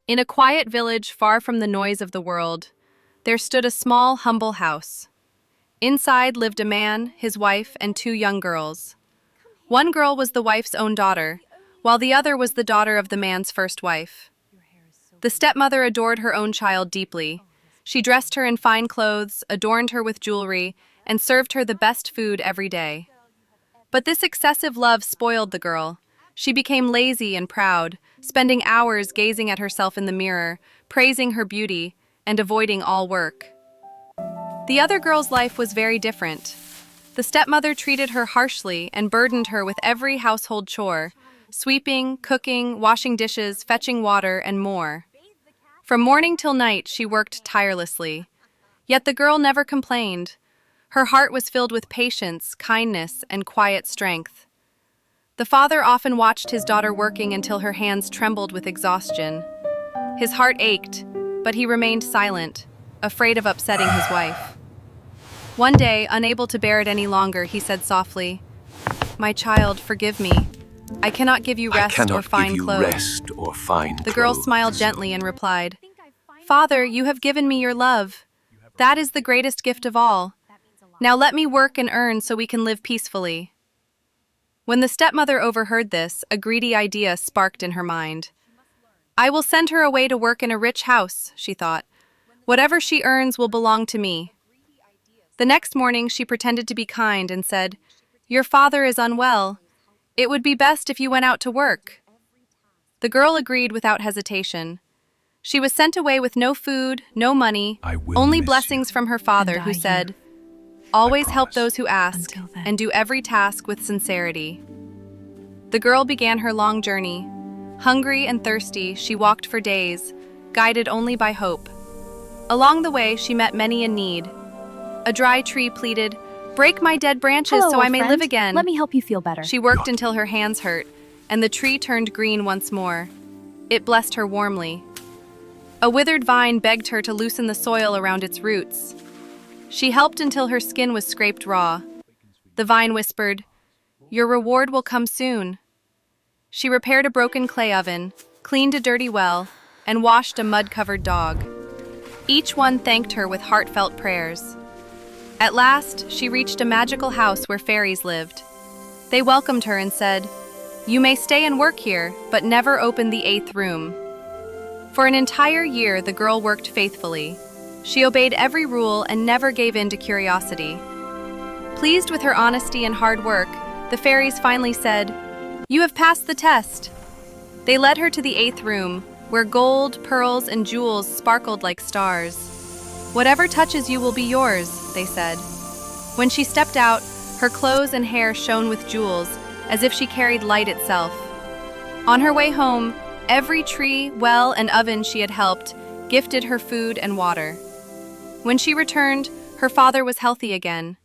In a quiet village far from the noise of the world, there stood a small, humble house. Inside lived a man, his wife, and two young girls. One girl was the wife's own daughter, while the other was the daughter of the man's first wife. The stepmother adored her own child deeply. She dressed her in fine clothes, adorned her with jewelry, and served her the best food every day. But this excessive love spoiled the girl. She became lazy and proud, spending hours gazing at herself in the mirror, praising her beauty, and avoiding all work. The other girl's life was very different. The stepmother treated her harshly and burdened her with every household chore, sweeping, cooking, washing dishes, fetching water, and more. From morning till night, she worked tirelessly. Yet the girl never complained. Her heart was filled with patience, kindness, and quiet strength. The father often watched his daughter working until her hands trembled with exhaustion. His heart ached, but he remained silent, afraid of upsetting his wife. One day, unable to bear it any longer, he said softly, "My child, forgive me. I cannot give you rest or fine clothes." The girl smiled gently and replied, "Father, you have given me your love. That is the greatest gift of all. Now let me work and earn so we can live peacefully." When the stepmother overheard this, a greedy idea sparked in her mind. "I will send her away to work in a rich house," she thought. "Whatever she earns will belong to me." The next morning she pretended to be kind and said, "Your father is unwell. It would be best if you went out to work." The girl agreed without hesitation. She was sent away with no food, no money, only blessings from her father, who said, "Always help those who ask, and do every task with sincerity." The girl began her long journey. Hungry and thirsty, she walked for days, guided only by hope. Along the way, she met many in need. A dry tree pleaded, "Break my dead branches so I may live again." Let me help you feel better. She worked until her hands hurt, and the tree turned green once more. It blessed her warmly. A withered vine begged her to loosen the soil around its roots. She helped until her skin was scraped raw. The vine whispered, "Your reward will come soon." She repaired a broken clay oven, cleaned a dirty well, and washed a mud-covered dog. Each one thanked her with heartfelt prayers. At last, she reached a magical house where fairies lived. They welcomed her and said, "You may stay and work here, but never open the 8th room." For an entire year, the girl worked faithfully. She obeyed every rule and never gave in to curiosity. Pleased with her honesty and hard work, the fairies finally said, "You have passed the test." They led her to the 8th room, where gold, pearls, and jewels sparkled like stars. "Whatever touches you will be yours," they said. When she stepped out, her clothes and hair shone with jewels, as if she carried light itself. On her way home, every tree, well, and oven she had helped gifted her food and water. When she returned, her father was healthy again.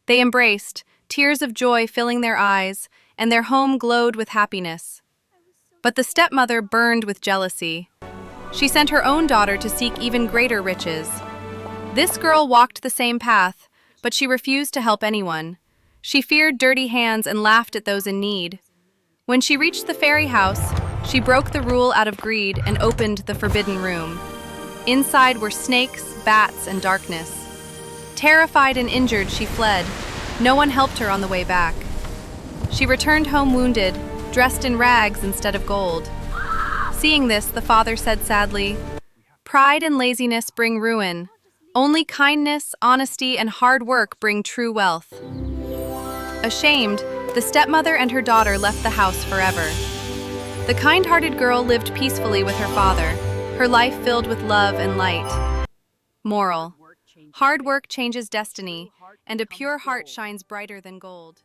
They embraced, tears of joy filling their eyes, and their home glowed with happiness. But the stepmother burned with jealousy. She sent her own daughter to seek even greater riches. This girl walked the same path, but she refused to help anyone. She feared dirty hands and laughed at those in need. When she reached the fairy house, she broke the rule out of greed and opened the forbidden room. Inside were snakes, bats, and darkness. Terrified and injured, she fled. No one helped her on the way back. She returned home wounded, dressed in rags instead of gold. Seeing this, the father said sadly, "Pride and laziness bring ruin. Only kindness, honesty, and hard work bring true wealth." Ashamed, the stepmother and her daughter left the house forever. The kind-hearted girl lived peacefully with her father, her life filled with love and light. Moral: hard work changes destiny, and a pure heart shines brighter than gold.